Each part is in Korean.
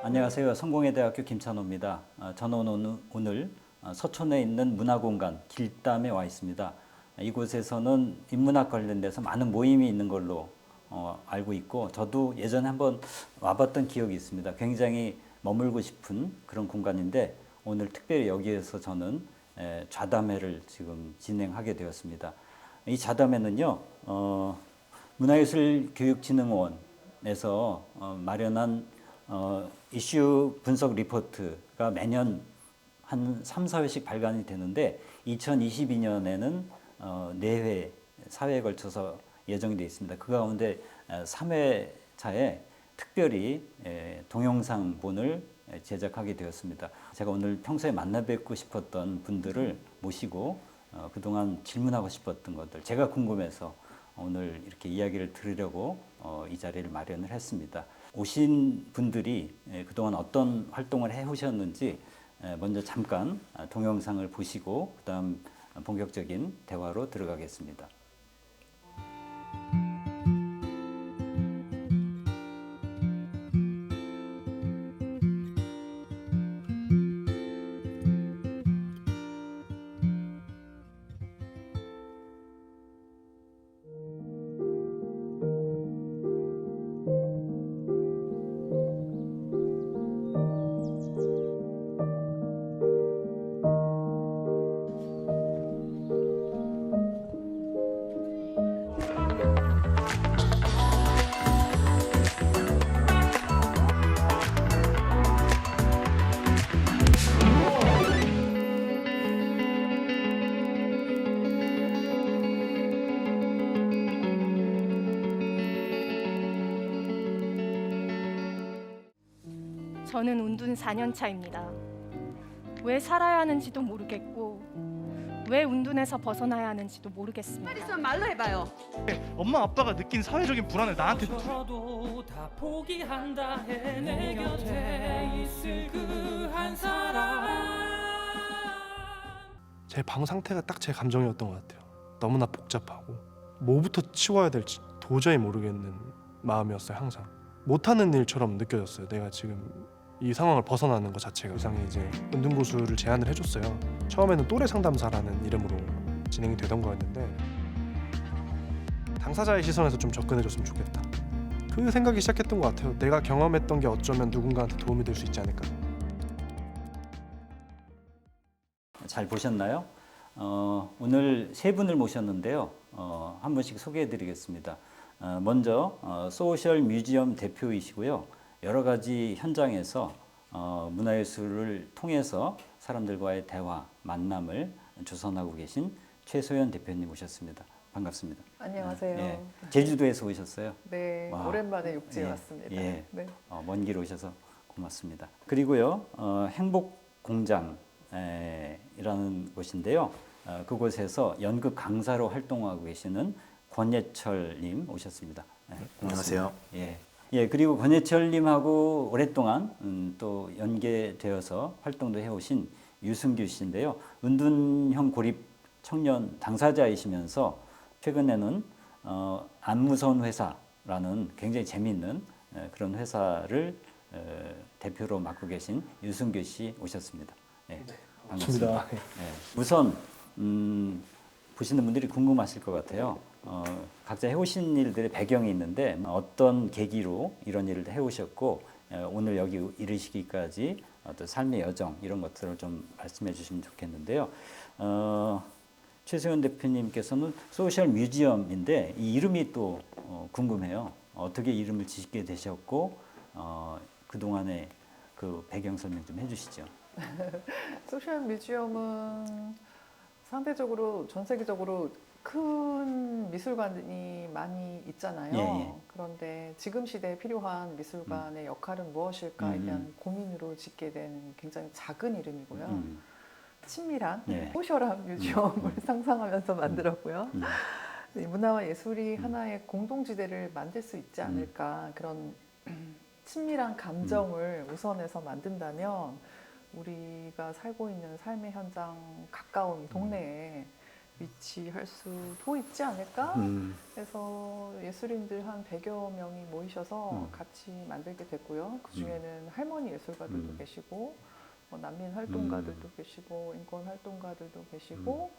안녕하세요. 성공회대학교 김찬호입니다. 저는 오늘 서촌에 있는 문화공간 길담에 와 있습니다. 이곳에서는 인문학 관련돼서 많은 모임이 있는 걸로 알고 있고, 저도 예전에 한번 와봤던 기억이 있습니다. 굉장히 머물고 싶은 그런 공간인데, 오늘 특별히 여기에서 저는 좌담회를 지금 진행하게 되었습니다. 이 좌담회는요, 문화예술교육진흥원에서 마련한 이슈 분석 리포트가 매년 한 3, 4회씩 발간이 되는데 2022년에는 4회, 4회에 걸쳐서 예정이 되어 있습니다. 그 가운데 3회차에 특별히 동영상본을 제작하게 되었습니다. 제가 오늘 평소에 만나 뵙고 싶었던 분들을 모시고 그동안 질문하고 싶었던 것들, 제가 궁금해서 오늘 이렇게 이야기를 들으려고 이 자리를 마련을 했습니다. 오신 분들이 그동안 어떤 활동을 해오셨는지 먼저 잠깐 동영상을 보시고 그다음 본격적인 대화로 들어가겠습니다. 저는 운둔 4년 차입니다. 왜 살아야 하는지도 모르겠고 왜 운둔에서 벗어나야 하는지도 모르겠습니다. 말 있으면 말로 해봐요. 엄마 아빠가 느낀 사회적인 불안을 나한테 저도 다 포기한다 해 내 곁에 있을 그 한 사람. 제 방 상태가 딱 제 감정이었던 것 같아요. 너무나 복잡하고 뭐부터 치워야 될지 도저히 모르겠는 마음이었어요. 항상 못하는 일처럼 느껴졌어요. 내가 지금 이 상황을 벗어나는 것 자체가. 이상에 이제 은둔고수를 제안을 해줬어요. 처음에는 또래 상담사라는 이름으로 진행이 되던 거였는데 당사자의 시선에서 좀 접근해줬으면 좋겠다. 그 생각이 시작했던 것 같아요. 내가 경험했던 게 어쩌면 누군가한테 도움이 될 수 있지 않을까. 잘 보셨나요? 오늘 세 분을 모셨는데요. 한 분씩 소개해드리겠습니다. 먼저 소셜 뮤지엄 대표이시고요. 여러 가지 현장에서 문화예술을 통해서 사람들과의 대화, 만남을 주선하고 계신 최소연 대표님 모셨습니다. 반갑습니다. 안녕하세요. 예, 제주도에서 오셨어요. 네, 와. 오랜만에 육지에 예, 왔습니다. 예. 네. 먼 길 오셔서 고맙습니다. 그리고요, 행복공장이라는 곳인데요. 그곳에서 연극 강사로 활동하고 계시는 권예철님 오셨습니다. 네, 안녕하세요. 예. 예, 그리고 권예철님하고 오랫동안 또 연계되어서 활동도 해오신 유승규 씨인데요. 은둔형 고립 청년 당사자이시면서 최근에는 안무선 회사라는 굉장히 재미있는 그런 회사를 대표로 맡고 계신 유승규 씨 오셨습니다. 예, 반갑습니다. 예, 우선 보시는 분들이 궁금하실 것 같아요. 각자 해오신 일들의 배경이 있는데 어떤 계기로 이런 일을 해오셨고 오늘 여기 이르시기까지 어떤 삶의 여정 이런 것들을 좀 말씀해 주시면 좋겠는데요. 최소연 대표님께서는 소셜 뮤지엄인데 이 이름이 또 궁금해요. 어떻게 이름을 지게 되셨고 그동안의 그 배경 설명 좀 해주시죠. 소셜 뮤지엄은 상대적으로 전 세계적으로 큰 미술관이 많이 있잖아요. 예, 예. 그런데 지금 시대에 필요한 미술관의 역할은 무엇일까에 대한 고민으로 짓게 된 굉장히 작은 이름이고요. 친밀한, 예. 소셜한 뮤지엄을 상상하면서 만들었고요. 이 문화와 예술이 하나의 공동지대를 만들 수 있지 않을까. 그런 친밀한 감정을 우선해서 만든다면 우리가 살고 있는 삶의 현장 가까운 동네에 위치할 수도 있지 않을까? 그래서 예술인들 한 100여 명이 모이셔서 같이 만들게 됐고요. 그 중에는 할머니 예술가들도 계시고, 난민 활동가들도 계시고, 인권 활동가들도 계시고,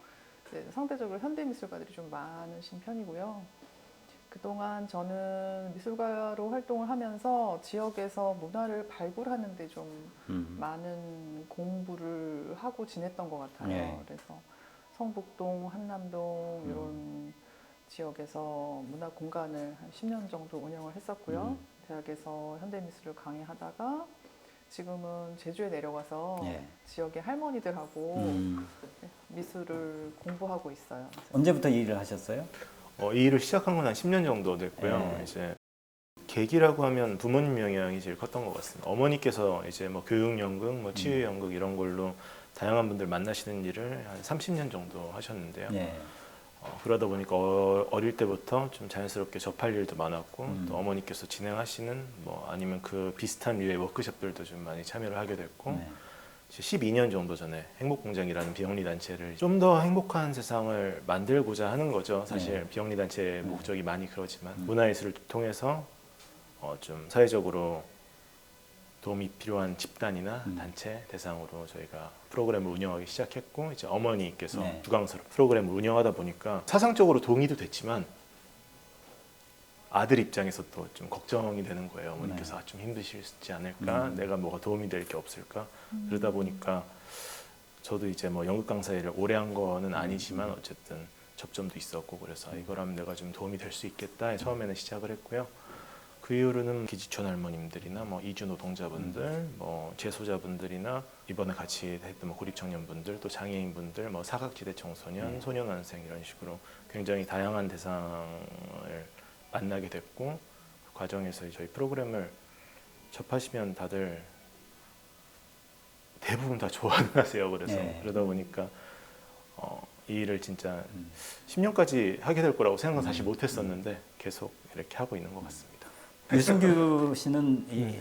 이제 상대적으로 현대 미술가들이 좀 많으신 편이고요. 그동안 저는 미술가로 활동을 하면서 지역에서 문화를 발굴하는 데 좀 많은 공부를 하고 지냈던 것 같아요. 네. 그래서 성북동, 한남동 이런 지역에서 문화 공간을 한 10년 정도 운영을 했었고요. 대학에서 현대미술을 강의하다가 지금은 제주에 내려가서 예. 지역의 할머니들하고 미술을 공부하고 있어요. 언제부터 이 일을 하셨어요? 이 일을 시작한 건 한 10년 정도 됐고요. 네. 이제 계기라고 하면 부모님 영향이 제일 컸던 것 같습니다. 어머니께서 이제 뭐 교육연극, 뭐 치유연극 이런 걸로 다양한 분들 만나시는 일을 한 30년 정도 하셨는데요. 네. 그러다 보니까 어릴 때부터 좀 자연스럽게 접할 일도 많았고 또 어머니께서 진행하시는 뭐 아니면 그 비슷한 류의 워크숍들도 좀 많이 참여를 하게 됐고 네. 12년 정도 전에 행복공장이라는 비영리 단체를 좀 더 행복한 세상을 만들고자 하는 거죠. 사실 비영리 단체의 목적이 많이 그러지만 문화예술을 통해서 좀 사회적으로 도움이 필요한 집단이나 단체 대상으로 저희가 프로그램을 운영하기 시작했고 이제 어머니께서 네. 주강서로 프로그램을 운영하다 보니까 사상적으로 동의도 됐지만 아들 입장에서 또 좀 걱정이 되는 거예요. 어머니께서 네. 좀 힘드시지 않을까? 내가 뭐가 도움이 될 게 없을까? 그러다 보니까 저도 이제 뭐 연극 강사 일을 오래 한 거는 아니지만 어쨌든 접점도 있었고 그래서 이거라면 내가 좀 도움이 될 수 있겠다. 처음에는 시작을 했고요. 그 이후로는 기지촌 할머님들이나 뭐 이주 노동자분들, 뭐 재소자분들이나 이번에 같이 했던 뭐 고립청년분들, 또 장애인분들, 뭐 사각지대 청소년, 소년원생 이런 식으로 굉장히 다양한 대상을 만나게 됐고 그 과정에서 저희 프로그램을 접하시면 다들 대부분 다 좋아는 하세요. 그래서 네. 그러다 보니까 이 일을 진짜 10년까지 하게 될 거라고 생각은 사실 못했었는데 계속 이렇게 하고 있는 것 같습니다. 유승규 씨는 이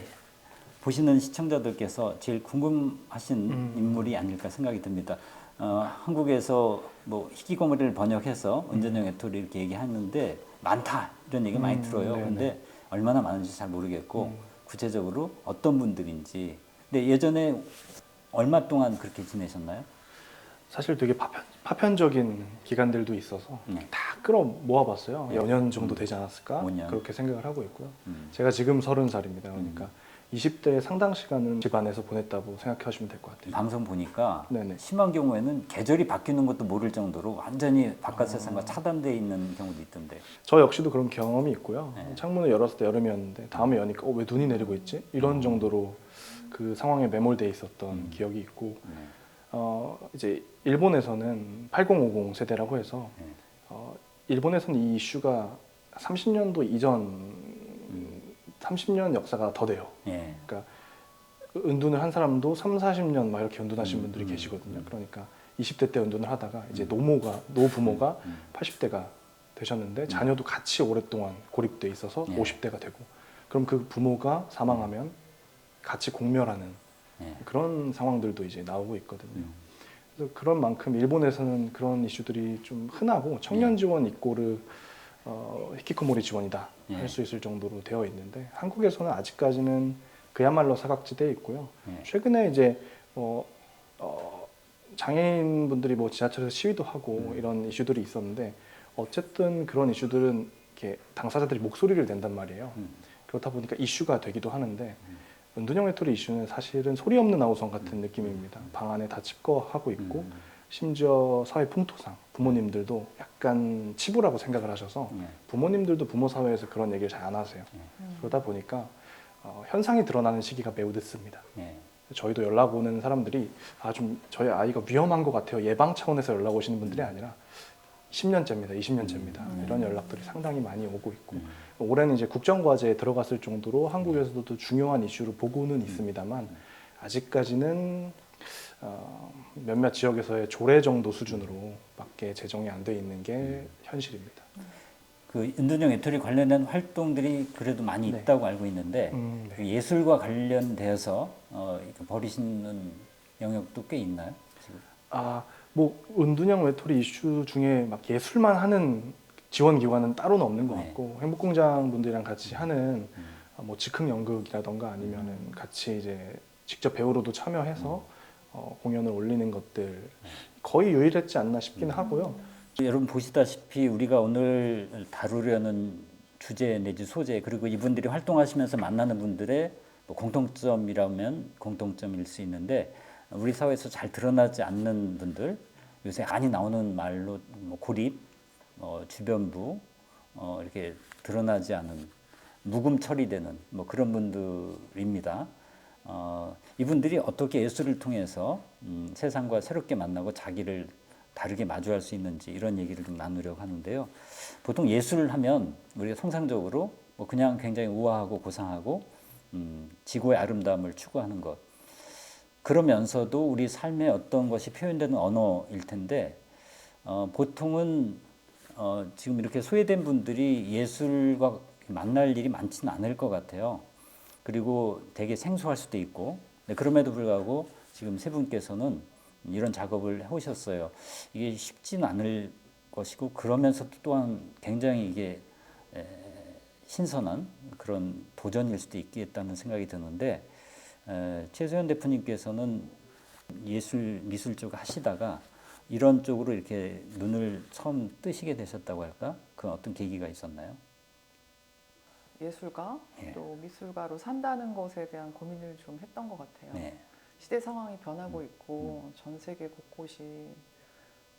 보시는 시청자들께서 제일 궁금하신 인물이 아닐까 생각이 듭니다. 한국에서 뭐 희귀거미를 번역해서 은전형 외톨이 이렇게 얘기하는데 많다 이런 얘기 많이 들어요. 네네. 근데 얼마나 많은지 잘 모르겠고 구체적으로 어떤 분들인지. 근데 예전에 얼마 동안 그렇게 지내셨나요? 사실 되게 파편적인 기간들도 있어서 네. 다 끌어 모아봤어요. 네. 몇 년 정도 되지 않았을까? 5년. 그렇게 생각을 하고 있고요. 제가 지금 30살입니다. 그러니까 20대 상당 시간은 집 안에서 보냈다고 생각하시면 될 것 같아요. 방송 보니까 네네. 심한 경우에는 계절이 바뀌는 것도 모를 정도로 완전히 바깥 세상과 차단되어 있는 경우도 있던데. 저 역시도 그런 경험이 있고요. 네. 창문을 열었을 때 여름이었는데 다음에 여니까 왜 눈이 내리고 있지? 이런 정도로 그 상황에 매몰돼 있었던 기억이 있고 이제 일본에서는 8050 세대라고 해서 일본에서는 이 이슈가 30년도 이전 30년 역사가 더 돼요. 예. 그러니까 은둔을 한 사람도 3, 40년 막 이렇게 은둔하신 분들이 계시거든요. 그러니까 20대 때 은둔을 하다가 이제 노부모가 80대가 되셨는데 자녀도 같이 오랫동안 고립돼 있어서 예. 50대가 되고 그럼 그 부모가 사망하면 같이 공멸하는 예. 그런 상황들도 이제 나오고 있거든요. 그래서 그런 만큼 일본에서는 그런 이슈들이 좀 흔하고 청년 지원 이꼬르 히키코모리 지원이다 예. 할 수 있을 정도로 되어 있는데 한국에서는 아직까지는 그야말로 사각지대에 있고요. 예. 최근에 이제 장애인분들이 뭐 지하철에서 시위도 하고 이런 이슈들이 있었는데 어쨌든 그런 이슈들은 이렇게 당사자들이 목소리를 낸단 말이에요. 그렇다 보니까 이슈가 되기도 하는데 은둔형 외톨이 이슈는 사실은 소리 없는 아우성 같은 느낌입니다. 방 안에 다 칩거하고 있고 심지어 사회 풍토상 부모님들도 약간 치부라고 생각을 하셔서 부모님들도 부모 사회에서 그런 얘기를 잘 안 하세요. 그러다 보니까 현상이 드러나는 시기가 매우 늦습니다. 예. 저희도 연락 오는 사람들이 좀 저희 아이가 위험한 것 같아요. 예방 차원에서 연락 오시는 분들이 아니라 10년째입니다. 20년째입니다. 이런 연락들이 상당히 많이 오고 있고 올해는 이제 국정과제에 들어갔을 정도로 한국에서도 중요한 이슈로 보고는 있습니다만 아직까지는 몇몇 지역에서의 조례 정도 수준으로밖에 제정이 안 돼 있는 게 현실입니다. 그 은둔형 외톨이 관련된 활동들이 그래도 많이 네. 있다고 알고 있는데 네. 그 예술과 관련되어서 이렇게 벌이시는 영역도 꽤 있나요? 지금? 뭐 은둔형 외톨이 이슈 중에 막 예술만 하는 지원 기관은 따로는 없는 것 네. 같고 행복공장 분들이랑 같이 하는 뭐 즉흥 연극이라던가 아니면은 같이 이제 직접 배우로도 참여해서 공연을 올리는 것들 거의 유일했지 않나 싶긴 하고요. 여러분 보시다시피 우리가 오늘 다루려는 주제 내지 소재 그리고 이분들이 활동하시면서 만나는 분들의 뭐 공통점이라면 공통점일 수 있는데 우리 사회에서 잘 드러나지 않는 분들 요새 많이 나오는 말로 뭐 고립, 주변부 이렇게 드러나지 않은 묵음 처리되는 뭐 그런 분들입니다. 이분들이 어떻게 예술을 통해서 세상과 새롭게 만나고 자기를 다르게 마주할 수 있는지 이런 얘기를 좀 나누려고 하는데요. 보통 예술을 하면 우리가 통상적으로 뭐 그냥 굉장히 우아하고 고상하고 지고의 아름다움을 추구하는 것. 그러면서도 우리 삶에 어떤 것이 표현되는 언어일 텐데 보통은 지금 이렇게 소외된 분들이 예술과 만날 일이 많지는 않을 것 같아요. 그리고 되게 생소할 수도 있고 그럼에도 불구하고 지금 세 분께서는 이런 작업을 해오셨어요. 이게 쉽지는 않을 것이고 그러면서도 또한 굉장히 이게 신선한 그런 도전일 수도 있겠다는 생각이 드는데 최소연 대표님께서는 미술 쪽 하시다가 이런 쪽으로 이렇게 눈을 처음 뜨시게 되셨다고 할까? 그 어떤 계기가 있었나요? 예술가 예. 또 미술가로 산다는 것에 대한 고민을 좀 했던 것 같아요. 네. 시대 상황이 변하고 있고 전 세계 곳곳이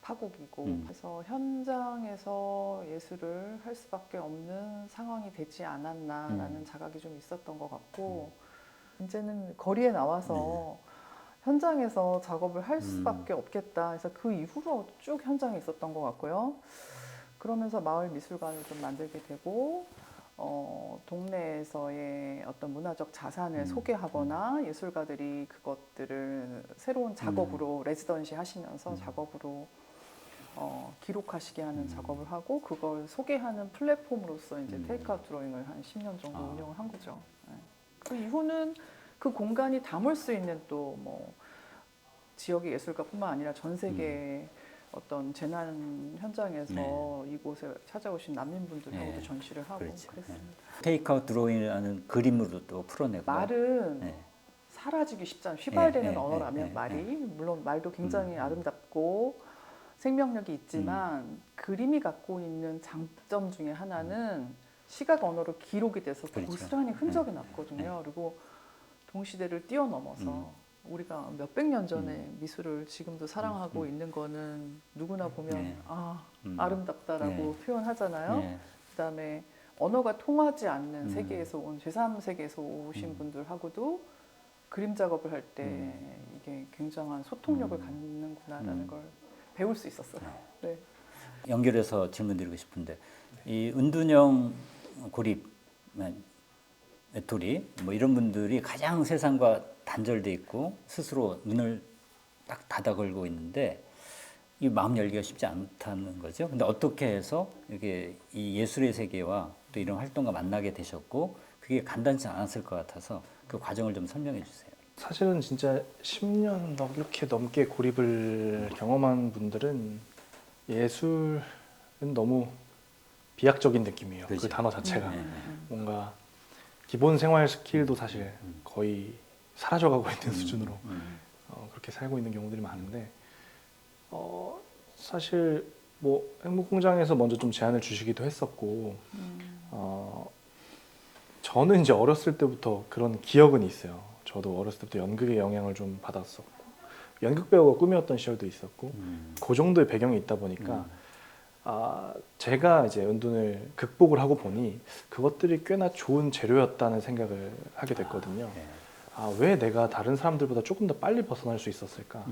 파국이고 그래서 현장에서 예술을 할 수밖에 없는 상황이 되지 않았나라는 자각이 좀 있었던 것 같고 이제는 거리에 나와서 현장에서 작업을 할 수밖에 없겠다. 그래서 그 이후로 쭉 현장에 있었던 것 같고요. 그러면서 마을 미술관을 좀 만들게 되고 동네에서의 어떤 문화적 자산을 소개하거나 예술가들이 그것들을 새로운 작업으로 레지던시 하시면서 작업으로 기록하시게 하는 작업을 하고 그걸 소개하는 플랫폼으로서 이제 테이크아웃 드로잉을 한 10년 정도 운영을 한 거죠. 네. 그 이후는 그 공간이 담을 수 있는 또 뭐 지역의 예술가뿐만 아니라 전 세계 어떤 재난 현장에서 이곳에 찾아오신 난민분들하고도 전시를 하고 그렇죠. 그랬습니다. 테이크아웃 드로잉이라는 그림으로 또 풀어내고 말은 사라지기 쉽잖아요. 휘발되는 네, 언어라면 네, 말이 물론 말도 굉장히 아름답고 생명력이 있지만 그림이 갖고 있는 장점 중에 하나는 시각 언어로 기록이 돼서 그렇죠. 고스란히 흔적이 남거든요. 그리고 동시대를 뛰어넘어서 우리가 몇백 년 전에 미술을 지금도 사랑하고 있는 거는 누구나 보면 아름답다라고 표현하잖아요. 그다음에 언어가 통하지 않는 세계에서 온 제3세계에서 오신 분들하고도 그림 작업을 할 때 이게 굉장한 소통력을 갖는구나라는 걸 배울 수 있었어요. 네. 연결해서 질문드리고 싶은데 이 은둔형 고립, 외톨이 뭐 이런 분들이 가장 세상과 단절돼 있고 스스로 눈을 딱 닫아 걸고 있는데 이 마음 열기가 쉽지 않다는 거죠. 근데 어떻게 해서 이게 이 예술의 세계와 또 이런 활동과 만나게 되셨고 그게 간단치 않았을 것 같아서 그 과정을 좀 설명해 주세요. 사실은 진짜 10년 이렇게 넘게 고립을 경험한 분들은 예술은 너무 비약적인 느낌이에요. 그렇죠. 그 단어 자체가 뭔가 기본 생활 스킬도 사실 거의 사라져가고 있는 수준으로 그렇게 살고 있는 경우들이 많은데 사실 뭐 행복공장에서 먼저 좀 제안을 주시기도 했었고 저는 이제 어렸을 때부터 그런 기억은 있어요. 저도 어렸을 때부터 연극의 영향을 좀 받았었고 연극 배우가 꿈이었던 시절도 있었고 그 정도의 배경이 있다 보니까 제가 이제 은둔을 극복을 하고 보니 그것들이 꽤나 좋은 재료였다는 생각을 하게 됐거든요. 왜 내가 다른 사람들보다 조금 더 빨리 벗어날 수 있었을까?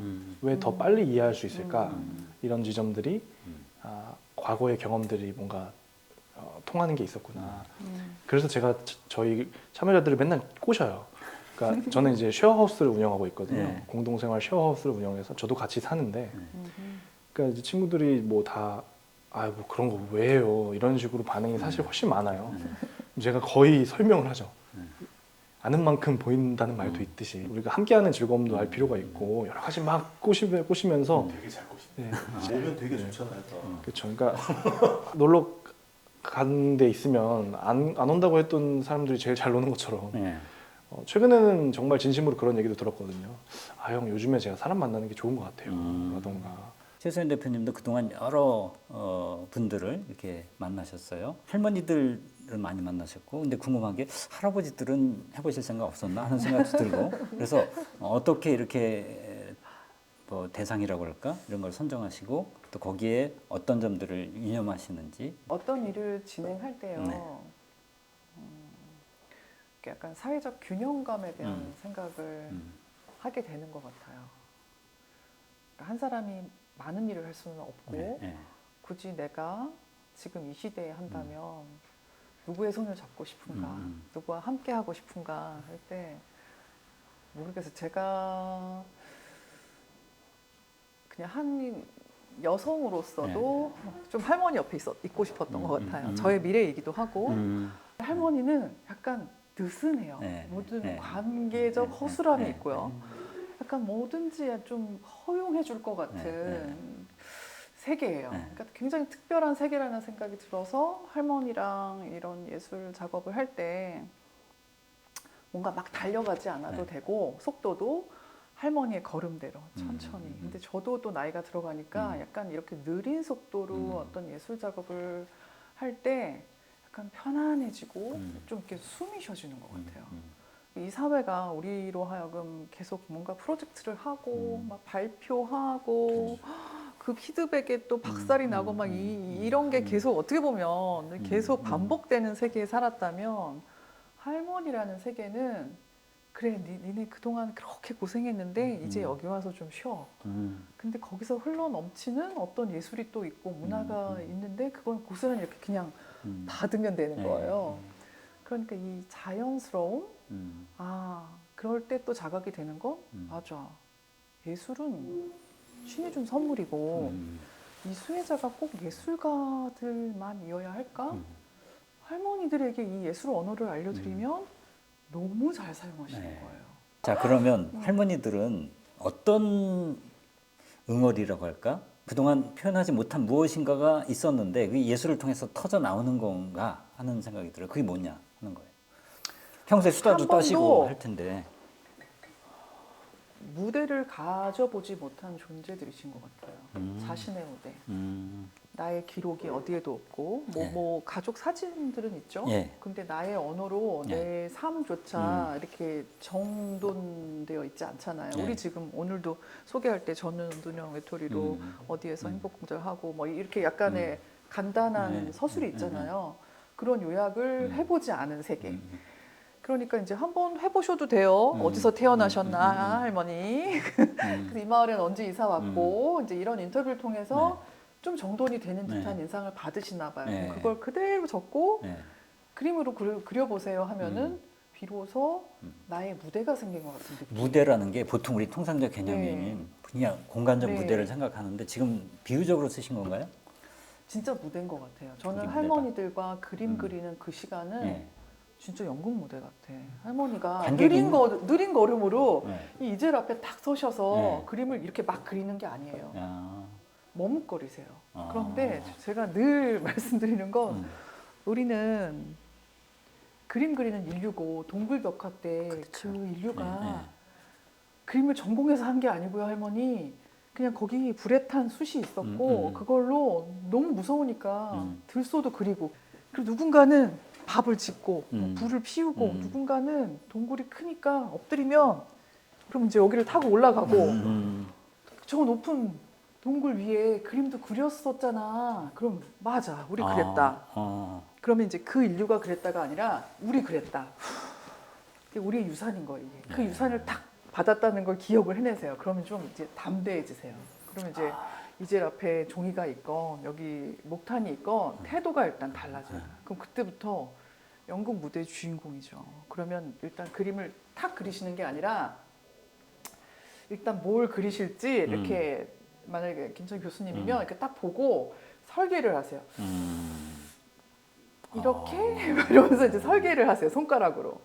왜 더 빨리 이해할 수 있을까? 이런 지점들이 과거의 경험들이 뭔가 통하는 게 있었구나. 그래서 제가 저희 참여자들을 맨날 꼬셔요. 그러니까 저는 이제 쉐어하우스를 운영하고 있거든요. 공동생활 쉐어하우스를 운영해서 저도 같이 사는데 그러니까 이제 친구들이 뭐 다 뭐 그런 거 왜 해요? 이런 식으로 반응이 사실 훨씬 많아요. 제가 거의 설명을 하죠. 아는 만큼 보인다는 말도 있듯이 우리가 함께하는 즐거움도 알 필요가 있고 여러 가지 막 꼬시면서 되게 잘 꼬시네. 네. 오면 되게 좋잖아요. 그렇죠. 그러니까 놀러 간 데 있으면 안 온다고 했던 사람들이 제일 잘 노는 것처럼 네. 최근에는 정말 진심으로 그런 얘기도 들었거든요. 아, 형 요즘에 제가 사람 만나는 게 좋은 것 같아요. 라던가. 최소연 대표님도 그동안 여러 분들을 이렇게 만나셨어요. 할머니들을 많이 만나셨고, 근데 궁금한 게 할아버지들은 해보실 생각 없었나 하는 생각도 들고, 그래서 어떻게 이렇게 뭐 대상이라고 할까 이런 걸 선정하시고 또 거기에 어떤 점들을 유념하시는지. 어떤 일을 진행할 때요. 네. 약간 사회적 균형감에 대한 음. 생각을 하게 되는 것 같아요. 그러니까 한 사람이 많은 일을 할 수는 없고 네, 네. 굳이 내가 지금 이 시대에 한다면 누구의 손을 잡고 싶은가, 누구와 함께 하고 싶은가 할 때 모르겠어요. 제가 그냥 한 여성으로서도 좀 할머니 옆에 있고 싶었던 것 같아요. 저의 미래이기도 하고 할머니는 약간 느슨해요. 네, 모든 네. 관계적 네, 허술함이 네, 있고요. 약간 뭐든지 좀 허용해 줄 것 같은 세계예요. 네. 그러니까 굉장히 특별한 세계라는 생각이 들어서 할머니랑 이런 예술 작업을 할 때 뭔가 막 달려가지 않아도 되고 속도도 할머니의 걸음대로 천천히. 근데 저도 또 나이가 들어가니까 약간 이렇게 느린 속도로 어떤 예술 작업을 할 때 약간 편안해지고 좀 이렇게 숨이 쉬어지는 것 같아요. 이 사회가 우리로 하여금 계속 뭔가 프로젝트를 하고 막 발표하고 그 피드백에 또 박살이 나고 막 이런 게 계속 어떻게 보면 계속 반복되는 세계에 살았다면 할머니라는 세계는 그래 니네 그동안 그렇게 고생했는데 이제 여기 와서 좀 쉬어. 근데 거기서 흘러 넘치는 어떤 예술이 또 있고 문화가 있는데 그건 고스란히 이렇게 그냥 받으면 되는 거예요. 그러니까 이 자연스러움 아 그럴 때 또 자각이 되는 건 맞아. 예술은 신이 준 선물이고 이 수혜자가 꼭 예술가들만이어야 할까? 할머니들에게 이 예술 언어를 알려드리면 너무 잘 사용하시는 거예요. 자, 그러면 할머니들은 어떤 응어리라고 할까? 그동안 표현하지 못한 무엇인가가 있었는데 그 예술을 통해서 터져 나오는 건가 하는 생각이 들어요. 그게 뭐냐 하는 거예요. 평소에 수다도 한 번도 떠시고 할 텐데. 무대를 가져보지 못한 존재들이신 것 같아요. 자신의 무대. 나의 기록이 어디에도 없고 뭐 가족 사진들은 있죠. 예. 근데 나의 언어로 내 삶조차 이렇게 정돈되어 있지 않잖아요. 예. 우리 지금 오늘도 소개할 때 저는 눈형 외톨이로 어디에서 행복공절하고 뭐 이렇게 약간의 간단한 서술이 있잖아요. 그런 요약을 해보지 않은 세계. 그러니까 이제 한번 해보셔도 돼요. 어디서 태어나셨나 할머니. 그래서 이 마을엔 언제 이사 왔고 이제 이런 인터뷰를 통해서 좀 정돈이 되는 듯한 인상을 받으시나 봐요. 네. 그걸 그대로 적고 네. 그림으로 그려보세요 하면은 비로소 나의 무대가 생긴 것 같은 느낌. 무대라는 게 보통 우리 통상적 개념이 네. 그냥 공간적 네. 무대를 생각하는데 지금 비유적으로 쓰신 건가요? 진짜 무대인 것 같아요. 저는 그게 무대다. 할머니들과 그림 그리는 그 시간은 네. 진짜 연극 무대 같아. 할머니가 관객이 느린 걸음으로 네. 이 이젤 앞에 딱 서셔서 네. 그림을 이렇게 막 그리는 게 아니에요. 야. 머뭇거리세요. 아. 그런데 제가 늘 말씀드리는 건 우리는 그림 그리는 인류고 동굴벽화 때 그 인류가 네, 네. 그림을 전공해서 한 게 아니고요, 할머니. 그냥 거기 불에 탄 숯이 있었고 그걸로 너무 무서우니까 들소도 그리고 그리고 누군가는 밥을 짓고 뭐 불을 피우고 누군가는 동굴이 크니까 엎드리면 그럼 이제 여기를 타고 올라가고 저 높은 동굴 위에 그림도 그렸었잖아. 그럼 맞아, 우리 그랬다. 그러면 이제 그 인류가 그랬다가 아니라 우리 그랬다. 그게 우리의 유산인 거예요. 이게. 그 유산을 딱 받았다는 걸 기억을 해내세요. 그러면 좀 이제 담대해지세요. 그러면 이제 이젤 앞에 종이가 있건 여기 목탄이 있건 태도가 일단 달라져요. 그럼 그때부터 연극 무대의 주인공이죠. 그러면 일단 그림을 탁 그리시는 게 아니라 일단 뭘 그리실지 이렇게 만약에 김철 교수님이면 이렇게 딱 보고 설계를 하세요. 이렇게 이러면서 이제 설계를 하세요. 손가락으로.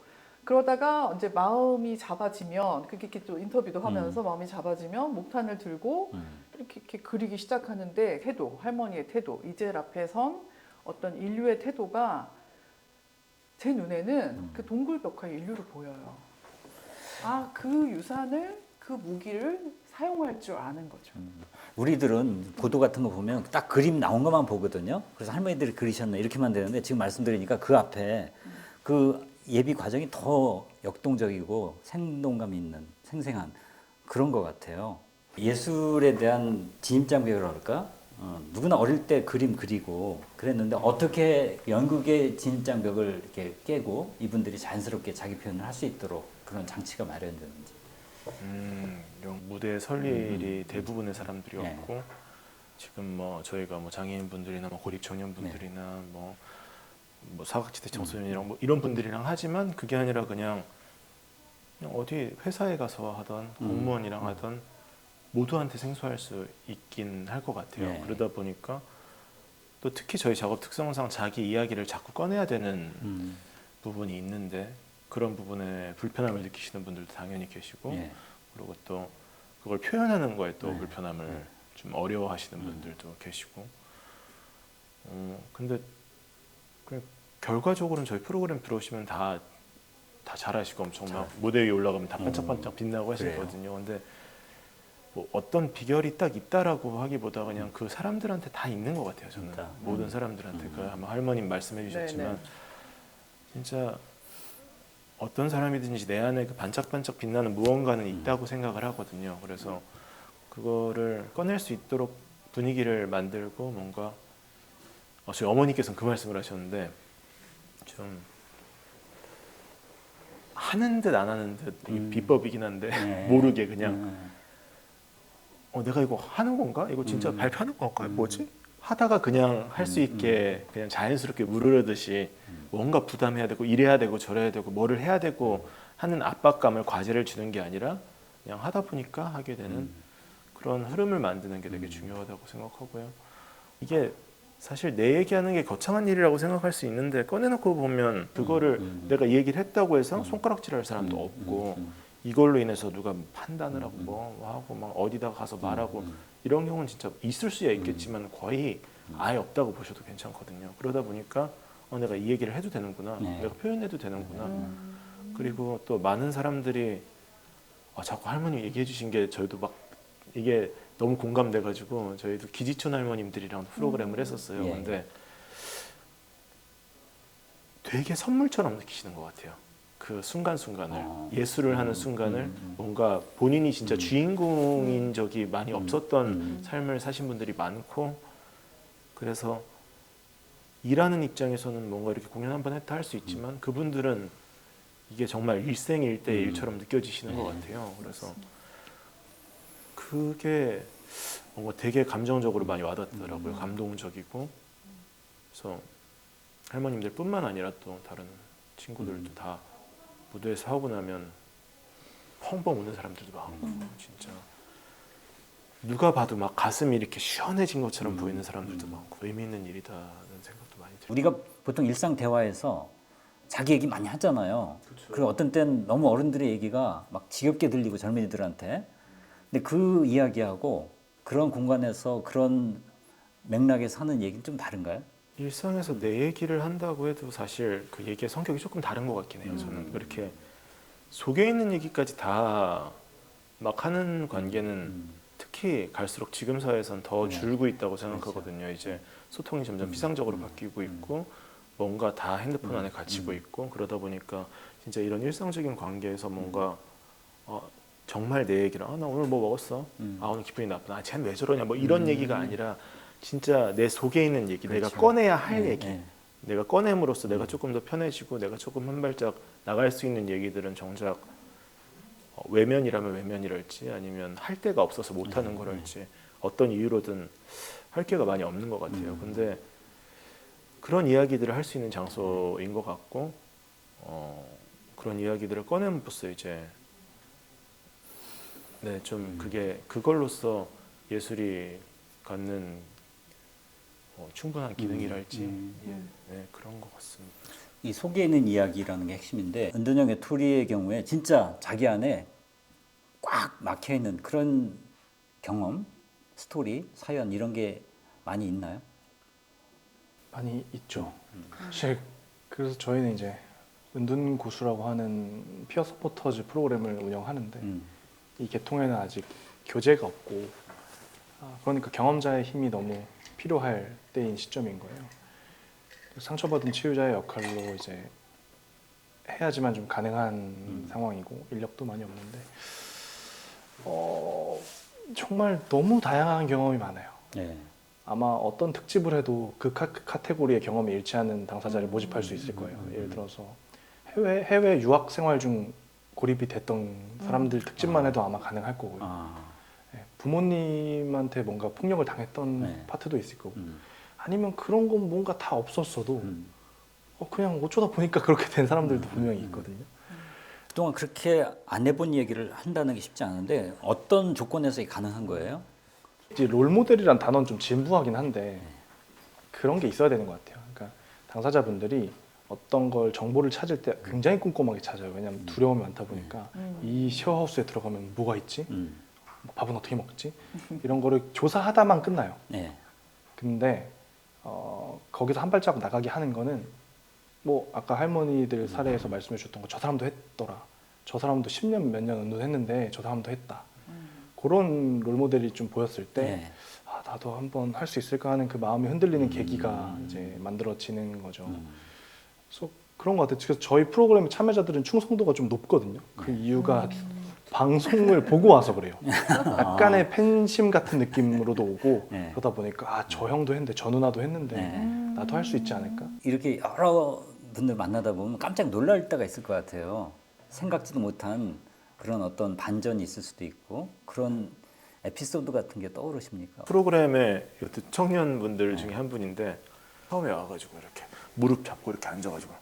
그러다가 이제 마음이 잡아지면 그렇게 이렇게 또 인터뷰도 하면서 마음이 잡아지면 목탄을 들고 이렇게 그리기 시작하는데 태도, 할머니의 태도, 이젤 앞에 선 어떤 인류의 태도가 제 눈에는 그 동굴벽화의 인류로 보여요. 아, 그 유산을, 그 무기를 사용할 줄 아는 거죠. 우리들은 보도 같은 거 보면 딱 그림 나온 것만 보거든요. 그래서 할머니들이 그리셨네 이렇게만 되는데 지금 말씀드리니까 그 앞에 그 예비 과정이 더 역동적이고 생동감 있는 생생한 그런 것 같아요. 예술에 대한 진입장벽이라고 할까? 누구나 어릴 때 그림 그리고 그랬는데 어떻게 연극의 진입장벽을 이렇게 깨고 이분들이 자연스럽게 자기 표현을 할 수 있도록 그런 장치가 마련되는지. 이런 무대에 설 일이 대부분의 사람들이었고 네. 지금 뭐 저희가 뭐 장애인분들이나 뭐 고립 청년분들이나 뭐 사각지대 청소년이랑 뭐 이런 분들이랑 하지만 그게 아니라 그냥 어디 회사에 가서 하던 공무원이랑 하던 모두한테 생소할 수 있긴 할 것 같아요. 네. 그러다 보니까 또 특히 저희 작업 특성상 자기 이야기를 자꾸 꺼내야 되는 부분이 있는데 그런 부분에 불편함을 느끼시는 분들도 당연히 계시고 예. 그리고 또 그걸 표현하는 거에 또 네. 불편함을 좀 어려워하시는 분들도 계시고 근데 그 결과적으로는 저희 프로그램 들어오시면 다 잘하시고 엄청 막 무대 위에 올라가면 다 반짝반짝 빛나고 하시거든요. 근데 뭐 어떤 비결이 딱 있다라고 하기보다 그냥 그 사람들한테 다 있는 것 같아요. 저는 진짜. 모든 사람들한테 그 아마 할머님 말씀해 주셨지만 네네. 진짜 어떤 사람이든지 내 안에 그 반짝반짝 빛나는 무언가는 있다고 생각을 하거든요. 그래서 그거를 꺼낼 수 있도록 분위기를 만들고 뭔가 저희 어머니께서는 그 말씀을 하셨는데 좀 하는 듯 안 하는 듯 비법이긴 한데 네. 모르게 그냥 내가 이거 하는 건가? 이거 진짜 발표하는 건가? 뭐지? 하다가 그냥 할 수 있게 그냥 자연스럽게 물으르듯이 뭔가 부담해야 되고 이래야 되고 저래야 되고 뭐를 해야 되고 하는 압박감을 과제를 주는 게 아니라 그냥 하다 보니까 하게 되는 그런 흐름을 만드는 게 되게 중요하다고 생각하고요. 이게 사실 내 얘기하는 게 거창한 일이라고 생각할 수 있는데 꺼내놓고 보면 그거를 내가 이 얘기를 했다고 해서 손가락질할 사람도 없고 이걸로 인해서 누가 판단을 하고 뭐 하고 막 어디다 가서 말하고 이런 경우는 진짜 있을 수야 있겠지만 거의 아예 없다고 보셔도 괜찮거든요. 그러다 보니까 내가 이 얘기를 해도 되는구나, 네. 내가 표현해도 되는구나. 그리고 또 많은 사람들이 자꾸 할머니 얘기해 주신 게 저희도 막 이게 너무 공감돼가지고 저희도 기지촌 할머님들이랑 프로그램을 했었어요. 예. 근데 되게 선물처럼 느끼시는 것 같아요. 그 순간순간을 예술을 하는 순간을 뭔가 본인이 진짜 주인공인 적이 많이 없었던 삶을 사신 분들이 많고 그래서 일하는 입장에서는 뭔가 이렇게 공연 한번 했다 할 수 있지만 그분들은 이게 정말 일생일대일처럼 느껴지시는 것 같아요. 그래서 그게 뭔가 되게 감정적으로 많이 와닿더라고요. 감동적이고 그래서 할머님들뿐만 아니라 또 다른 친구들도 다 무대에서 하고 나면 펑펑 우는 사람들도 많고 진짜 누가 봐도 막 가슴이 이렇게 시원해진 것처럼 보이는 사람들도 많고 의미 있는 일이다는 생각도 많이 들어요. 우리가 보통 일상 대화에서 자기 얘기 많이 하잖아요. 그리고 어떤 때는 너무 어른들의 얘기가 막 지겹게 들리고 젊은이들한테. 근데 그 이야기하고 그런 공간에서 그런 맥락에서 하는 얘기는 좀 다른가요? 일상에서 내 얘기를 한다고 해도 사실 그 얘기의 성격이 조금 다른 것 같긴 해요. 저는 그렇게 속에 있는 얘기까지 다 막 하는 관계는 특히 갈수록 지금 사회에선 더 줄고 있다고 생각하거든요. 이제 소통이 점점 피상적으로 바뀌고 있고 뭔가 다 핸드폰 안에 갇히고 있고 그러다 보니까 진짜 이런 일상적인 관계에서 뭔가 정말 내 얘기를 나 오늘 뭐 먹었어? 오늘 기분이 나쁘다. 쟤는 왜 저러냐? 뭐 이런 얘기가 아니라 진짜 내 속에 있는 얘기, 그렇죠. 내가 꺼내야 할 네, 얘기, 네. 내가 꺼냄으로써 내가 조금 더 편해지고 내가 조금 한 발짝 나갈 수 있는 얘기들은 정작 외면이라면 외면이랄지 아니면 할 데가 없어서 못하는 거랄지 어떤 이유로든 할 게가 많이 없는 것 같아요. 근데 그런 이야기들을 할 수 있는 장소인 것 같고 그런 이야기들을 꺼냄으로써 이제 좀 그게 그걸로써 예술이 갖는 충분한 기능이랄지 그런 것 같습니다. 이 속에 있는 이야기라는 게 핵심인데 은둔형의 투리의 경우에 진짜 자기 안에 꽉 막혀 있는 그런 경험, 스토리, 사연 이런 게 많이 있나요? 많이 있죠. 사실 그래서 저희는 이제 은둔고수라고 하는 피어 서포터즈 프로그램을 운영하는데 이 계통에는 아직 교재가 없고 그러니까 경험자의 힘이 너무 필요할 때인 시점인 거예요. 상처받은 치유자의 역할로 이제 해야지만 좀 가능한 상황이고 인력도 많이 없는데 정말 너무 다양한 경험이 많아요. 네. 아마 어떤 특집을 해도 그 카테고리의 경험이 일치하는 당사자를 모집할 수 있을 거예요. 예를 들어서 해외 유학 생활 중 고립이 됐던 사람들 특집만 해도 아마 가능할 거고요. 네, 부모님한테 뭔가 폭력을 당했던 네. 파트도 있을 거고 아니면 그런 건 뭔가 다 없었어도 그냥 어쩌다 보니까 그렇게 된 사람들도 분명히 있거든요. 그동안 그렇게 안 해본 얘기를 한다는 게 쉽지 않은데 어떤 조건에서 이게 가능한 거예요? 이제 롤모델이란 단어는 좀 진부하긴 한데 그런 게 있어야 되는 것 같아요. 그러니까 당사자분들이 어떤 걸 정보를 찾을 때 굉장히 꼼꼼하게 찾아요. 왜냐하면 두려움이 많다 보니까 이 쉐어하우스에 들어가면 뭐가 있지? 밥은 어떻게 먹지? 이런 거를 조사하다만 끝나요. 네. 근데 거기서 한 발자국 나가게 하는 거는 뭐 아까 할머니들 사례에서 말씀해 주셨던 거 저 사람도 했더라. 저 사람도 10년 몇 년 은둔했는데 저 사람도 했다. 그런 롤모델이 좀 보였을 때 네. 나도 한번 할 수 있을까 하는 그 마음이 흔들리는 계기가 이제 만들어지는 거죠. 그래서 그런 것 같아요. 그래서 저희 프로그램 참여자들은 충성도가 좀 높거든요. 그 이유가 방송을 보고 와서 그래요. 약간의 팬심 같은 느낌으로도 오고 네. 그러다 보니까 저 형도 했는데 저 누나도 했는데 네. 나도 할 수 있지 않을까? 이렇게 여러 분들 만나다 보면 깜짝 놀랄 때가 있을 것 같아요. 생각지도 못한 그런 어떤 반전이 있을 수도 있고 그런 에피소드 같은 게 떠오르십니까? 프로그램의 청년분들 중에 한 분인데 처음에 와가지고 이렇게 무릎 잡고 이렇게 앉아가지고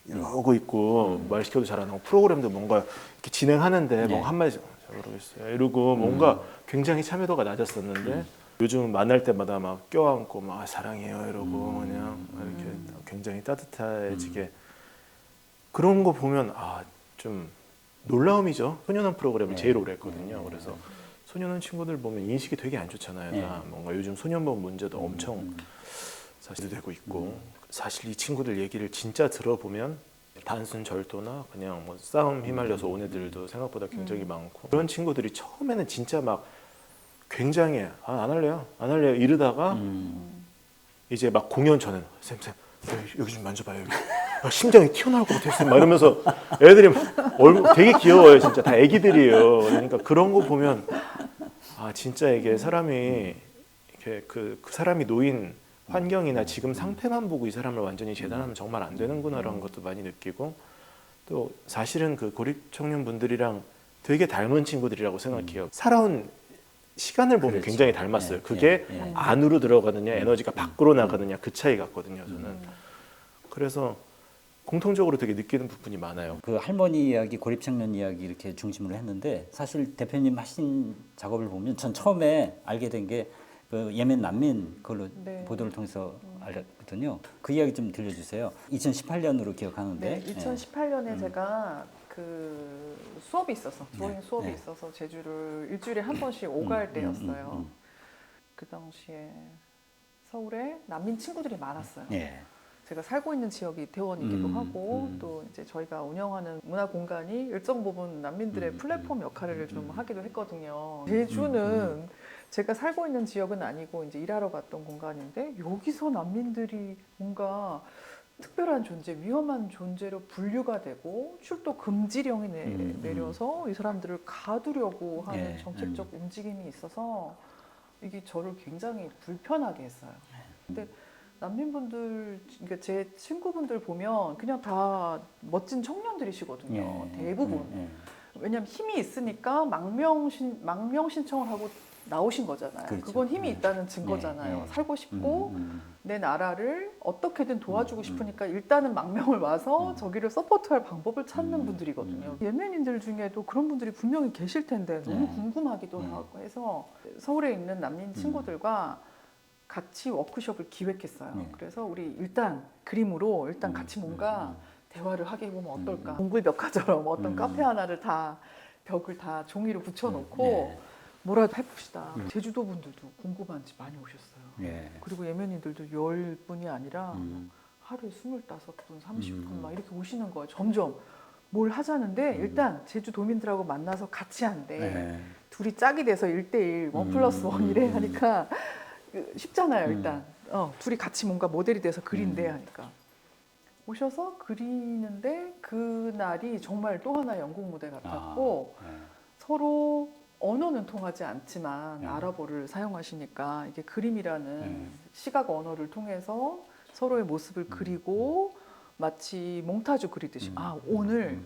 이러고 있고 말 시켜도 잘 안 하고 프로그램도 뭔가 이렇게 진행하는데 뭔가 한마디 잘 모르겠어요 이러고 뭔가 굉장히 참여도가 낮았었는데 요즘 만날 때마다 막 껴안고 막 사랑해요 이러고 그냥 이렇게 굉장히 따뜻해지게 그런 거 보면 좀 놀라움이죠. 소년원 프로그램을 제일 오래 했거든요. 그래서 소년원 친구들 보면 인식이 되게 안 좋잖아요. 다 뭔가 요즘 소년범 문제도 엄청 사실 되고 있고 사실 이 친구들 얘기를 진짜 들어보면 단순 절도나 그냥 뭐 싸움 휘말려서 온 애들도 생각보다 굉장히 많고 그런 친구들이 처음에는 진짜 막 굉장히 안 할래요 이러다가 이제 막 공연 전에 쌤 여기 좀 만져봐요 여기. 심장이 튀어나올 것 같았어요. 막 이러면서 애들이 얼굴 되게 귀여워요. 진짜 다 애기들이에요. 그러니까 그런 거 보면 진짜 이게 사람이 이렇게 그 사람이 놓인 환경이나 지금 상태만 보고 이 사람을 완전히 재단하면 정말 안 되는구나라는 것도 많이 느끼고 또 사실은 그 고립 청년분들이랑 되게 닮은 친구들이라고 생각해요. 살아온 시간을 보면 그렇지. 굉장히 닮았어요. 그게 안으로 들어가느냐 에너지가 밖으로 나가느냐 그 차이 같거든요. 저는 그래서 공통적으로 되게 느끼는 부분이 많아요. 그 할머니 이야기, 고립 청년 이야기 이렇게 중심으로 했는데 사실 대표님 하신 작업을 보면 전 처음에 알게 된 게 그 예멘 난민 그걸로 네. 보도를 통해서 알았거든요. 그 이야기 좀 들려주세요. 2018년으로 기억하는데. 네, 2018년에 제가 그 수업이 있어서 드로잉 수업이 네. 있어서 제주를 일주일에 한 번씩 오갈 때였어요. 그 당시에 서울에 난민 친구들이 많았어요. 예. 제가 살고 있는 지역이 대원이기도 하고 음. 또 이제 저희가 운영하는 문화 공간이 일정 부분 난민들의 플랫폼 역할을 좀 하기도 했거든요. 제주는 제가 살고 있는 지역은 아니고 이제 일하러 갔던 공간인데 여기서 난민들이 뭔가 특별한 존재, 위험한 존재로 분류가 되고 출도 금지령이 내려서 이 사람들을 가두려고 하는 예, 정책적 움직임이 있어서 이게 저를 굉장히 불편하게 했어요. 근데 난민분들, 그러니까 제 친구분들 보면 그냥 다 멋진 청년들이시거든요. 대부분. 왜냐하면 힘이 있으니까 망명 신청을 하고 나오신 거잖아요. 그렇죠. 그건 힘이 있다는 증거잖아요. 네. 살고 싶고 내 나라를 어떻게든 도와주고 싶으니까 일단은 망명을 와서 저기를 서포트할 방법을 찾는 분들이거든요. 예멘인들 중에도 그런 분들이 분명히 계실 텐데 너무 궁금하기도 하고 해서 서울에 있는 난민 친구들과 같이 워크숍을 기획했어요. 네. 그래서 우리 일단 그림으로 일단 같이 뭔가 대화를 하게 해보면 어떨까. 동굴벽화처럼 어떤 카페 하나를 다 벽을 다 종이로 붙여놓고 네. 뭐라도 해봅시다. 제주도 분들도 궁금한 집 많이 오셨어요. 예. 그리고 예멘인들도 10분이 아니라 하루에 25분, 30분 막 이렇게 오시는 거예요. 점점 뭘 하자는데 일단 제주도민들하고 만나서 같이 한대. 네. 둘이 짝이 돼서 1대1, 1+1 이래 하니까 쉽잖아요, 일단. 둘이 같이 뭔가 모델이 돼서 그린대 하니까. 오셔서 그리는데 그날이 정말 또 하나의 연극 무대 같았고 네. 서로 언어는 통하지 않지만 네. 아랍어를 사용하시니까 이게 그림이라는 네. 시각 언어를 통해서 서로의 모습을 그리고 마치 몽타주 그리듯이 오늘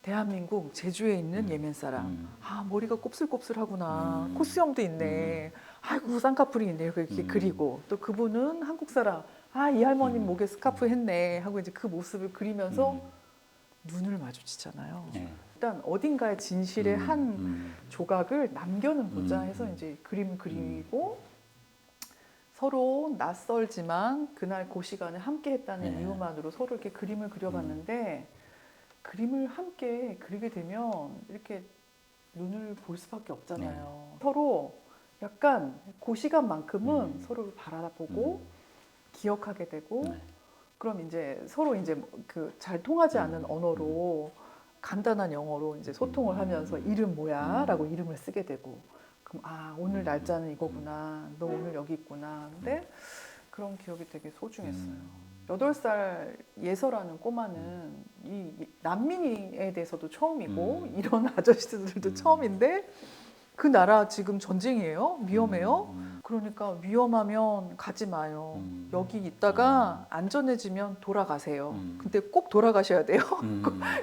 대한민국 제주에 있는 예멘 사람 머리가 곱슬곱슬하구나 코수염도 있네 아이고 쌍꺼풀이 있네 이렇게 그리고 또 그분은 한국 사람 이 할머님 목에 스카프 했네 하고 이제 그 모습을 그리면서 눈을 마주치잖아요. 네. 일단 어딘가에 진실의 한 조각을 남겨는 보자 해서 이제 그림을 그리고 서로 낯설지만 그날 그 시간에 함께 했다는 네. 이유만으로 서로 이렇게 그림을 그려봤는데 그림을 함께 그리게 되면 이렇게 눈을 볼 수밖에 없잖아요. 서로 약간 그 시간만큼은 서로를 바라보고 기억하게 되고 네. 그럼 이제 서로 이제 그 잘 통하지 않는 언어로 간단한 영어로 이제 소통을 하면서 이름 뭐야라고 이름을 쓰게 되고 그럼 오늘 날짜는 이거구나 너 오늘 여기 있구나 근데 그런 기억이 되게 소중했어요. 8살 예서라는 꼬마는 이 난민에 대해서도 처음이고 이런 아저씨들도 처음인데 그 나라 지금 전쟁이에요? 위험해요? 그러니까 위험하면 가지 마요. 여기 있다가 안전해지면 돌아가세요. 근데 꼭 돌아가셔야 돼요.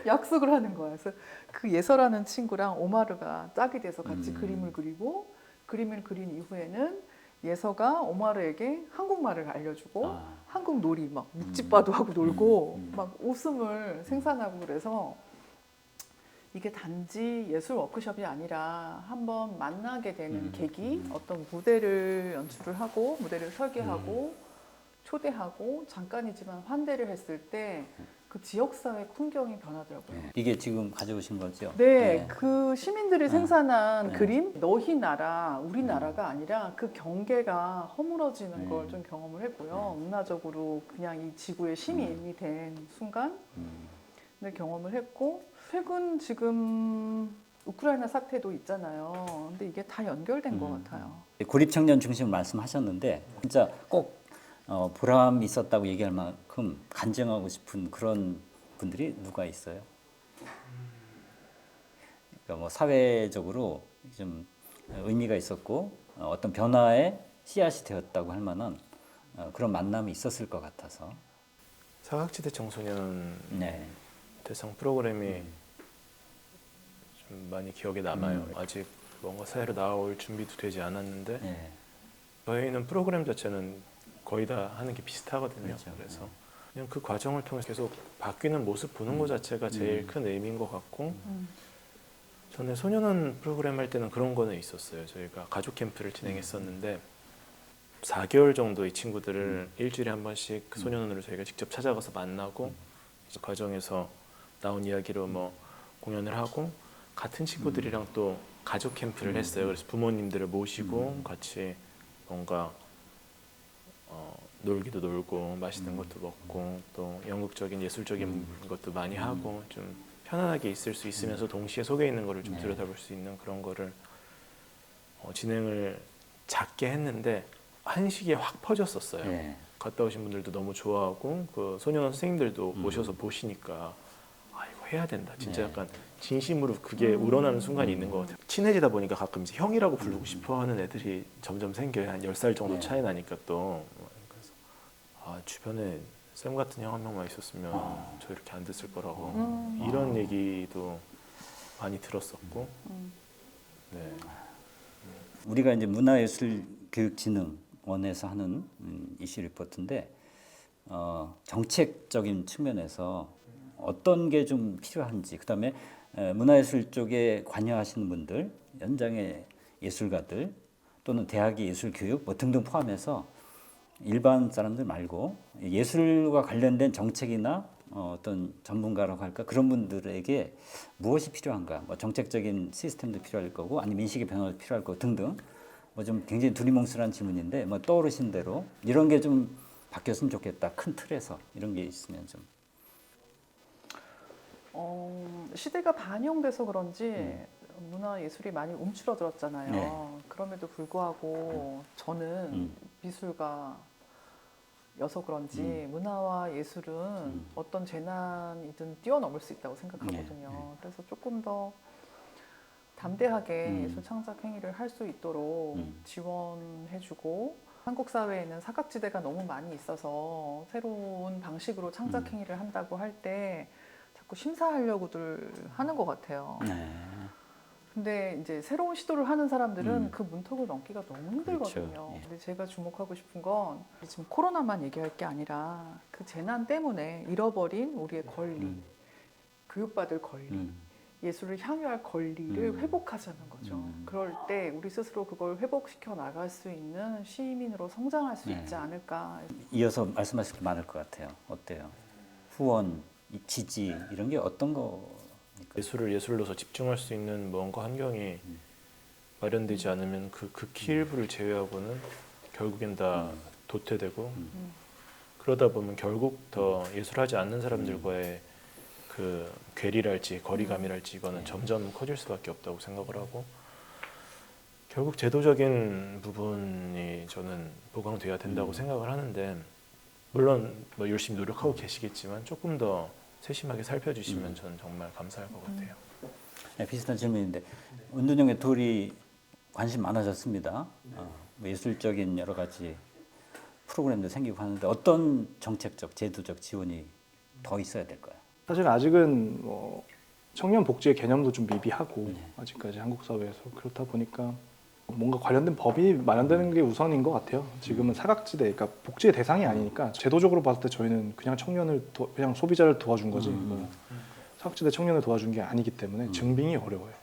약속을 하는 거야. 그래서 그 예서라는 친구랑 오마르가 짝이 돼서 같이 그림을 그리고 그림을 그린 이후에는 예서가 오마르에게 한국말을 알려주고 한국 놀이 막 묵찌빠도 하고 놀고 막 웃음을 생산하고 그래서 이게 단지 예술 워크숍이 아니라 한번 만나게 되는 계기, 어떤 무대를 연출을 하고 무대를 설계하고 초대하고 잠깐이지만 환대를 했을 때 그 지역사회 풍경이 변하더라고요. 이게 지금 가져오신 거죠? 네, 그 시민들이 생산한 네. 그림, 너희 나라, 우리 나라가 아니라 그 경계가 허물어지는 네. 걸 좀 경험을 했고요. 문화적으로 그냥 이 지구의 시민이 된 순간을 경험을 했고 최근 지금 우크라이나 사태도 있잖아요. 근데 이게 다 연결된 것 같아요. 고립청년 중심 말씀하셨는데 진짜 꼭 보람 있었다고 얘기할 만큼 간증하고 싶은 그런 분들이 누가 있어요? 그러니까 뭐 사회적으로 좀 의미가 있었고 어떤 변화의 씨앗이 되었다고 할 만한 그런 만남이 있었을 것 같아서. 사각지대 청소년 네. 대상 프로그램이 좀 많이 기억에 남아요. 아직 뭔가 사회로 나올 준비도 되지 않았는데 네. 저희는 프로그램 자체는 거의 다 하는 게 비슷하거든요. 그렇죠. 그래서 그냥 그 과정을 통해서 계속 바뀌는 모습 보는 것 자체가 제일 큰 의미인 것 같고 전에 소년원 프로그램 할 때는 그런 거는 있었어요. 저희가 가족 캠프를 진행했었는데 4개월 정도 이 친구들을 일주일에 한 번씩 그 소년원으로 저희가 직접 찾아가서 만나고 그 과정에서 나온 이야기로 뭐 공연을 하고 같은 친구들이랑 또 가족 캠프를 했어요. 그래서 부모님들을 모시고 같이 뭔가 놀기도 놀고 맛있는 것도 먹고 또 연극적인 예술적인 것도 많이 하고 좀 편안하게 있을 수 있으면서 동시에 속에 있는 거를 좀 들여다볼 수 있는 그런 거를 진행을 작게 했는데 한 시기에 확 퍼졌었어요. 네. 갔다 오신 분들도 너무 좋아하고 그 소년원 선생님들도 모셔서 보시니까 이거 해야 된다. 진짜 네. 약간 진심으로 그게 우러나는 순간이 있는 것 같아요. 친해지다 보니까 가끔 이제 형이라고 부르고 싶어하는 애들이 점점 생겨요. 한 10살 정도 네. 차이 나니까 또 그래서 주변에 쌤 같은 형 한 명만 있었으면 저 이렇게 안 됐을 거라고 이런 얘기도 많이 들었었고 네. 우리가 이제 문화예술교육진흥원에서 하는 이슈 리포트인데 정책적인 측면에서 어떤 게 좀 필요한지 그다음에 문화예술 쪽에 관여하시는 분들, 현장의 예술가들 또는 대학의 예술교육 뭐 등등 포함해서 일반 사람들 말고 예술과 관련된 정책이나 어떤 전문가라고 할까 그런 분들에게 무엇이 필요한가? 뭐 정책적인 시스템도 필요할 거고 아니면 인식의 변화도 필요할 거고 등등 뭐 좀 굉장히 두리뭉술한 질문인데 뭐 떠오르신 대로 이런 게 좀 바뀌었으면 좋겠다. 큰 틀에서 이런 게 있으면 좀. 시대가 반영돼서 그런지 문화 예술이 많이 움츠러들었잖아요. 네. 그럼에도 불구하고 저는 미술가여서 그런지 문화와 예술은 어떤 재난이든 뛰어넘을 수 있다고 생각하거든요. 네. 그래서 조금 더 담대하게 예술 창작 행위를 할 수 있도록 지원해주고 한국 사회에는 사각지대가 너무 많이 있어서 새로운 방식으로 창작 행위를 한다고 할 때 자꾸 심사하려고들 하는 것 같아요. 네. 근데 이제 새로운 시도를 하는 사람들은 그 문턱을 넘기가 너무 힘들거든요. 그렇죠. 예. 근데 제가 주목하고 싶은 건 지금 코로나만 얘기할 게 아니라 그 재난 때문에 잃어버린 우리의 권리, 교육받을 권리, 예술을 향유할 권리를 회복하자는 거죠. 그럴 때 우리 스스로 그걸 회복시켜 나갈 수 있는 시민으로 성장할 수 네. 있지 않을까. 이어서 말씀하실 게 많을 것 같아요. 어때요? 후원, 지지 이런 게 어떤 거? 예술을 예술로서 집중할 수 있는 뭔가 환경이 마련되지 않으면 그 극히 일부를 제외하고는 결국엔 다 도태되고 그러다 보면 결국 더 예술하지 않는 사람들과의 그 괴리랄지 거리감이랄지 이거는 점점 커질 수밖에 없다고 생각을 하고 결국 제도적인 부분이 저는 보강돼야 된다고 생각을 하는데 물론 뭐 열심히 노력하고 계시겠지만 조금 더 세심하게 살펴주시면 저는 정말 감사할 것 같아요. 네, 비슷한 질문인데 은둔형의 둘이 관심 많아졌습니다. 뭐 예술적인 여러 가지 프로그램도 생기고 하는데 어떤 정책적, 제도적 지원이 더 있어야 될까요? 사실 아직은 뭐 청년 복지의 개념도 좀 미비하고 아직까지 한국 사회에서 그렇다 보니까 뭔가 관련된 법이 마련되는 게 우선인 것 같아요. 지금은 사각지대, 그러니까 복지의 대상이 아니니까 제도적으로 봤을 때 저희는 그냥 청년을 그냥 소비자를 도와준 거지 뭐 사각지대 청년을 도와준 게 아니기 때문에 증빙이 어려워요.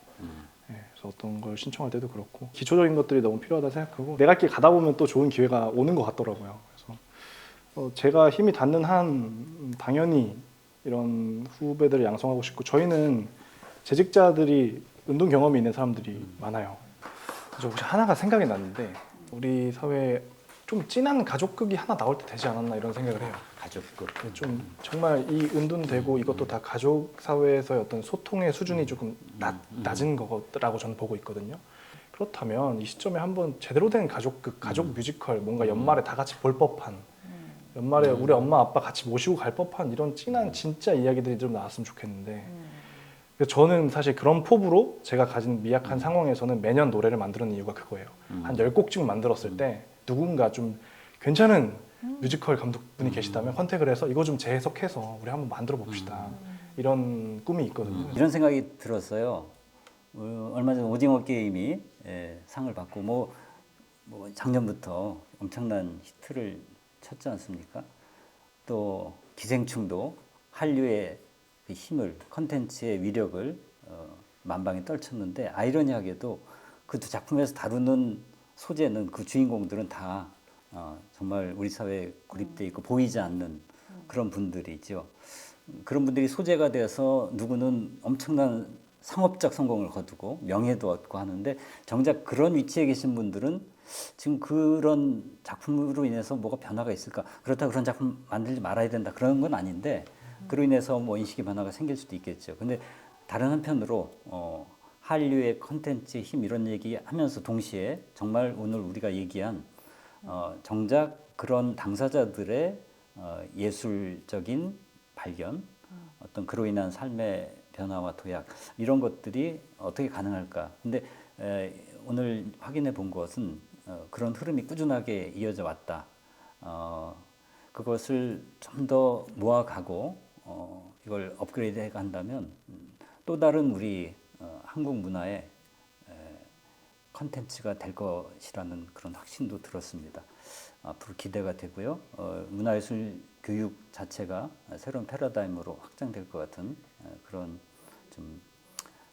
그래서 어떤 걸 신청할 때도 그렇고 기초적인 것들이 너무 필요하다 생각하고 내가 길 가다 보면 또 좋은 기회가 오는 것 같더라고요. 그래서 제가 힘이 닿는 한 당연히 이런 후배들을 양성하고 싶고 저희는 재직자들이 운동 경험이 있는 사람들이 많아요. 저 혹시 하나가 생각이 났는데 우리 사회에 좀 진한 가족극이 하나 나올 때 되지 않았나 이런 생각을 해요. 가족극. 좀 정말 이 은둔되고 이것도 다 가족 사회에서의 어떤 소통의 수준이 조금 낮은 거라고 저는 보고 있거든요. 그렇다면 이 시점에 한번 제대로 된 가족극, 가족 뮤지컬 뭔가 연말에 다 같이 볼 법한 연말에 우리 엄마 아빠 같이 모시고 갈 법한 이런 진한 진짜 이야기들이 좀 나왔으면 좋겠는데 그래서 저는 사실 그런 포부로 제가 가진 미약한 상황에서는 매년 노래를 만드는 이유가 그거예요. 한 10곡쯤 만들었을 때 누군가 좀 괜찮은 뮤지컬 감독분이 계시다면 컨택을 해서 이거 좀 재해석해서 우리 한번 만들어 봅시다. 이런 꿈이 있거든요. 이런 생각이 들었어요. 얼마 전 오징어 게임이 상을 받고 뭐 작년부터 엄청난 히트를 쳤지 않습니까? 또 기생충도 한류의 그 힘을, 컨텐츠의 위력을 만방에 떨쳤는데 아이러니하게도 그 두 작품에서 다루는 소재는 그 주인공들은 다 정말 우리 사회에 고립돼 있고 보이지 않는 그런 분들이죠. 그런 분들이 소재가 돼서 누구는 엄청난 상업적 성공을 거두고 명예도 얻고 하는데 정작 그런 위치에 계신 분들은 지금 그런 작품으로 인해서 뭐가 변화가 있을까? 그렇다고 그런 작품 만들지 말아야 된다 그런 건 아닌데 그로 인해서 뭐 인식의 변화가 생길 수도 있겠죠. 근데 다른 한편으로 한류의 컨텐츠의 힘 이런 얘기하면서 동시에 정말 오늘 우리가 얘기한 정작 그런 당사자들의 예술적인 발견, 어떤 그로 인한 삶의 변화와 도약 이런 것들이 어떻게 가능할까? 근데 오늘 확인해 본 것은 그런 흐름이 꾸준하게 이어져 왔다. 그것을 좀 더 모아가고 이걸 업그레이드해 간다면 또 다른 우리 한국 문화의 컨텐츠가 될 것이라는 그런 확신도 들었습니다. 앞으로 기대가 되고요. 문화예술 교육 자체가 새로운 패러다임으로 확장될 것 같은 그런 좀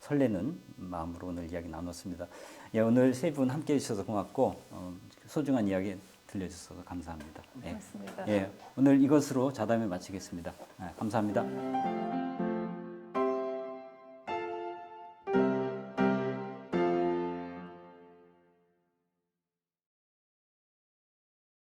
설레는 마음으로 오늘 이야기 나눴습니다. 예, 오늘 세 분 함께해 주셔서 고맙고 소중한 이야기 들려주셔서 감사합니다. 예. 고맙습니다. 예, 오늘 이것으로 자담회 마치겠습니다. 감사합니다.